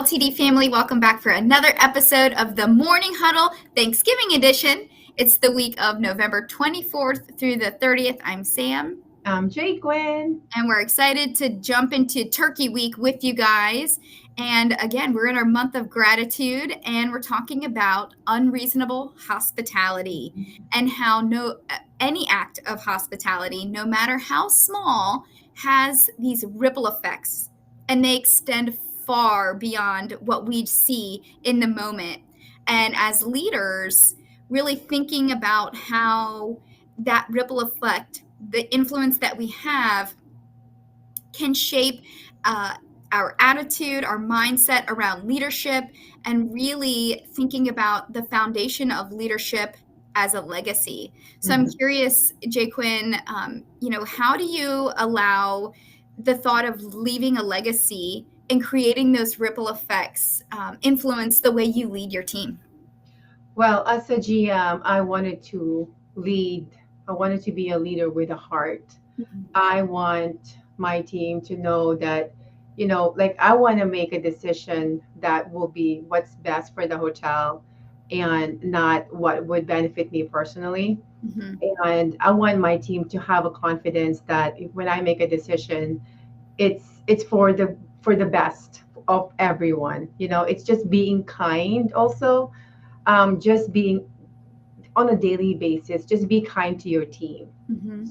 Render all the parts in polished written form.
LTD family, welcome back for another episode of the Morning Huddle Thanksgiving edition. It's the week of November 24th through the 30th. I'm Sam. I'm Jaquin. And we're excited to jump into Turkey Week with you guys. And again, we're in our month of gratitude, and we're talking about unreasonable hospitality and how any act of hospitality, no matter how small, has these ripple effects, and they extend far beyond what we see in the moment. And as leaders, really thinking about how that ripple effect, the influence that we have, can shape our attitude, our mindset around leadership, and really thinking about the foundation of leadership as a legacy. So I'm curious, Jaquin, how do you allow the thought of leaving a legacy and creating those ripple effects influence the way you lead your team? Well, as a GM, I wanted to lead. I wanted to be a leader with a heart. I want my team to know that, I want to make a decision that will be what's best for the hotel and not what would benefit me personally. And I want my team to have a confidence that when I make a decision, it's for the best of everyone. It's just being kind also, just being on a daily basis, just be kind to your team.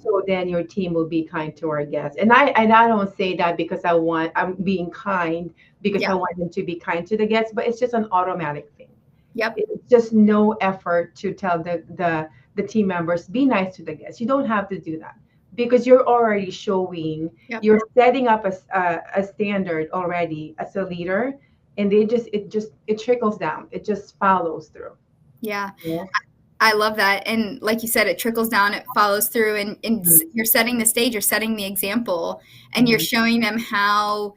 So then your team will be kind to our guests. And I don't say that because I'm being kind because I want them to be kind to the guests, but it's just an automatic thing. Yep. It's just no effort to tell the team members, be nice to the guests. You don't have to do that because you're already showing, you're setting up a standard already as a leader, and it trickles down. It just follows through. Yeah. I love that. And like you said, it trickles down, it follows through, and you're setting the stage, you're setting the example, and you're showing them how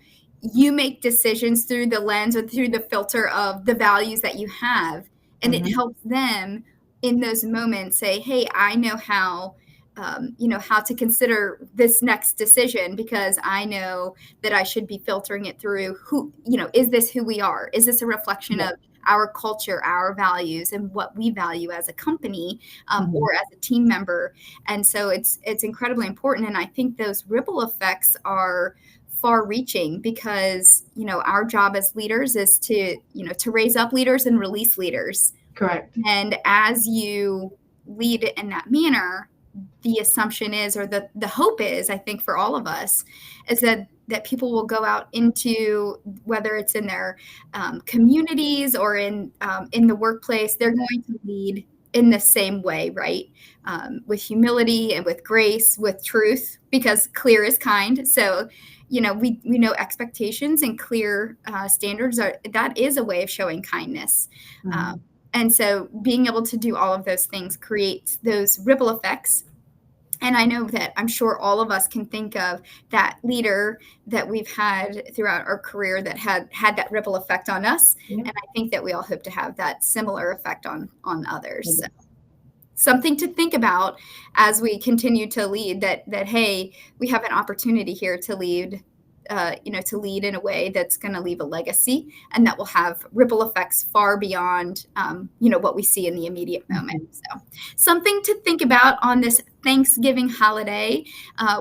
you make decisions through the lens or through the filter of the values that you have. And it helps them in those moments say, hey, I know how to consider this next decision because I know that I should be filtering it through is this who we are? Is this a reflection of our culture, our values, and what we value as a company or as a team member? And so it's incredibly important. And I think those ripple effects are far-reaching because, our job as leaders is to raise up leaders and release leaders. Correct. And as you lead in that manner, the assumption is, or the hope is, I think for all of us, is that people will go out into, whether it's in their communities or in the workplace, they're going to lead in the same way, right? With humility and with grace, with truth, because clear is kind. So, we know expectations and clear standards that is a way of showing kindness. And so being able to do all of those things creates those ripple effects. And I know that I'm sure all of us can think of that leader that we've had throughout our career that had that ripple effect on us. And I think that we all hope to have that similar effect on others. So, something to think about as we continue to lead, that hey, we have an opportunity here to lead. To lead in a way that's going to leave a legacy and that will have ripple effects far beyond, what we see in the immediate moment. So something to think about on this Thanksgiving holiday,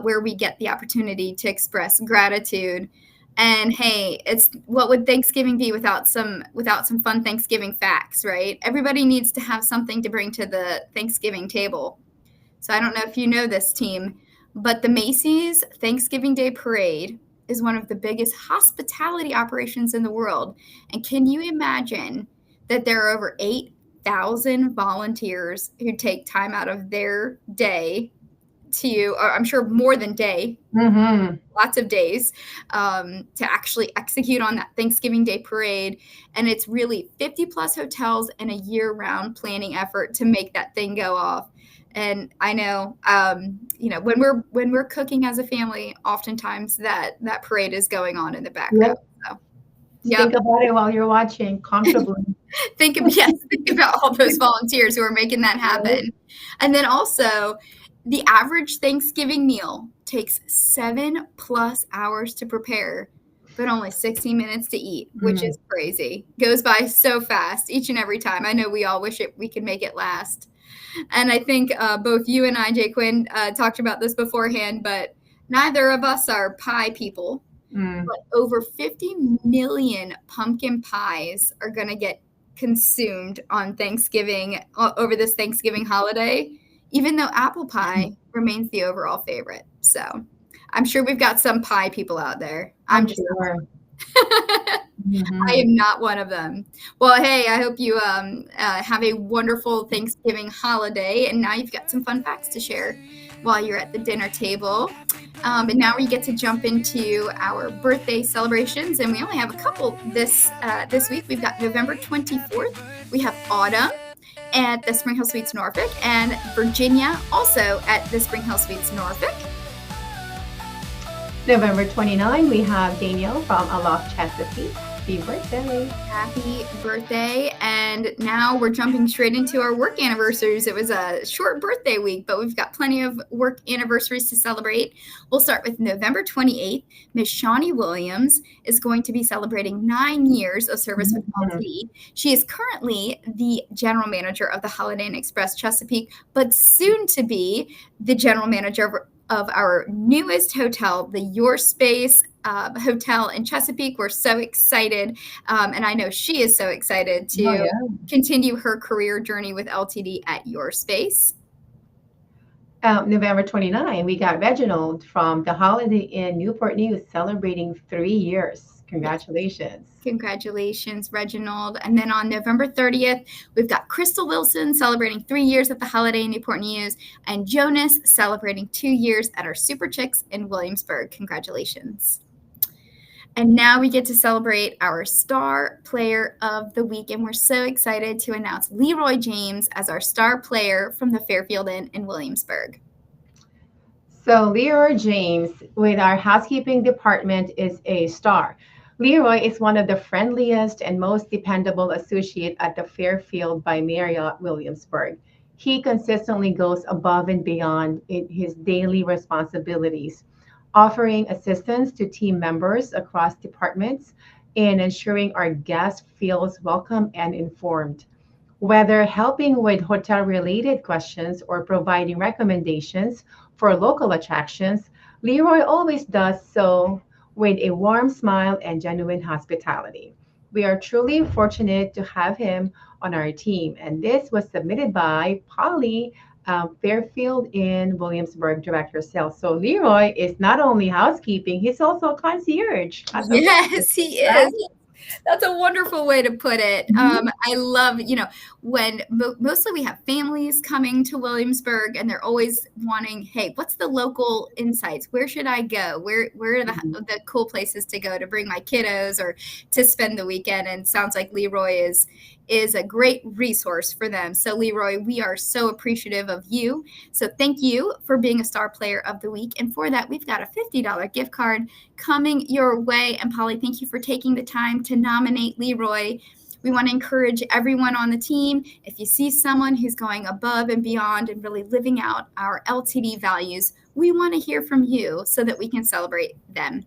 where we get the opportunity to express gratitude. And hey, it's what would Thanksgiving be without some fun Thanksgiving facts, right? Everybody needs to have something to bring to the Thanksgiving table. So I don't know if you know this, team, but the Macy's Thanksgiving Day Parade is one of the biggest hospitality operations in the world. And can you imagine that there are over 8,000 volunteers who take time out of their day or I'm sure more than day, lots of days, to actually execute on that Thanksgiving Day Parade. And it's really 50 plus hotels and a year-round planning effort to make that thing go off. And I know, when we're cooking as a family, oftentimes that parade is going on in the background. So, think about it while you're watching comfortably. think about all those volunteers who are making that happen. And then also, the average Thanksgiving meal takes 7+ hours to prepare. but only 60 minutes to eat, which Mm. is crazy. Goes by so fast each and every time. I know we all wish we could make it last. And I think both you and I, Jay Quinn, talked about this beforehand, but neither of us are pie people. Mm. But over 50 million pumpkin pies are going to get consumed on Thanksgiving, over this Thanksgiving holiday, even though apple pie remains the overall favorite. So I'm sure we've got some pie people out there. I'm I'm just sure. I Mhm. am not one of them. Well, hey, I hope you have a wonderful Thanksgiving holiday. And now you've got some fun facts to share while you're at the dinner table. And now we get to jump into our birthday celebrations. And we only have a couple this week. We've got November 24th. We have Autumn at the Spring Hill Suites Norfolk, and Virginia also at the Spring Hill Suites Norfolk. November 29, we have Danielle from Aloft Chesapeake. Happy birthday. Happy birthday. And now we're jumping straight into our work anniversaries. It was a short birthday week, but we've got plenty of work anniversaries to celebrate. We'll start with November 28th. Miss Shawnee Williams is going to be celebrating 9 years of service with Mhm. LTE. She is currently the general manager of the Holiday Inn Express Chesapeake, but soon to be the general manager of our newest hotel, the Your Space Hotel in Chesapeake. We're so excited, and I know she is so excited Oh, to yeah. continue her career journey with LTD at Your Space. November 29, we got Reginald from the Holiday Inn Newport News celebrating 3 years. Yes. Congratulations. Congratulations, Reginald. And then on November 30th, we've got Crystal Wilson celebrating 3 years at the Holiday Inn Newport News, and Jonas celebrating 2 years at our Super Chicks in Williamsburg. Congratulations. And now we get to celebrate our star player of the week. And we're so excited to announce Leroy James as our star player from the Fairfield Inn in Williamsburg. So, Leroy James with our housekeeping department is a star. Leroy is one of the friendliest and most dependable associate at the Fairfield by Marriott Williamsburg. He consistently goes above and beyond in his daily responsibilities, offering assistance to team members across departments and ensuring our guest feels welcome and informed. Whether helping with hotel related questions or providing recommendations for local attractions, Leroy always does so with a warm smile and genuine hospitality. We are truly fortunate to have him on our team, and this was submitted by Polly Fairfield in Williamsburg, Director of Sales. So Leroy is not only housekeeping, he's also a concierge at the Yes, he is. right? That's a wonderful way to put it. Mhm. I love, when mostly we have families coming to Williamsburg and they're always wanting, hey, what's the local insights? Where should I go? Where are Mhm. the cool places to go to bring my kiddos or to spend the weekend? And it sounds like Leroy is a great resource for them. So Leroy, we are so appreciative of you. So thank you for being a star player of the week. And for that, we've got a $50 gift card coming your way. And Polly, thank you for taking the time to nominate Leroy. We want to encourage everyone on the team. If you see someone who's going above and beyond and really living out our LTD values, we want to hear from you so that we can celebrate them.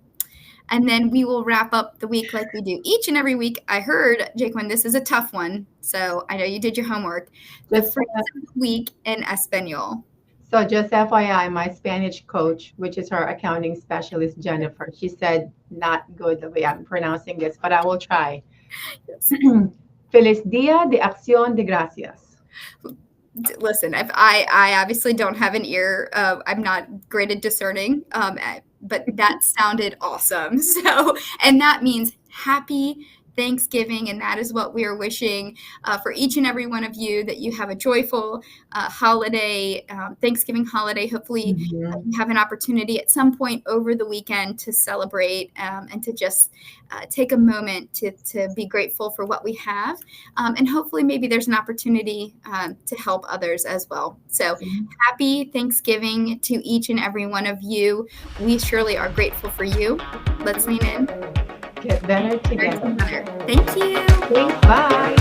And then we will wrap up the week like we do each and every week. I heard, Jake, when this is a tough one, so I know you did your homework. The Just phrase of the week in Espanol. So just FYI, my Spanish coach, which is our accounting specialist, Jennifer, she said not good the way I'm pronouncing this, but I will try. Yes. Feliz Día de Acción de Gracias. Listen, if I obviously don't have an ear, I'm not great at discerning, but that sounded awesome. So, and that means happy Thanksgiving, and that is what we are wishing for each and every one of you, that you have a joyful holiday, Thanksgiving holiday. Hopefully, Mhm. you have an opportunity at some point over the weekend to celebrate and to just take a moment to be grateful for what we have. And hopefully, maybe there's an opportunity to help others as well. So, happy Thanksgiving to each and every one of you. We surely are grateful for you. Let's lean in. Get better Better together. together. Thank you. Thanks. Bye.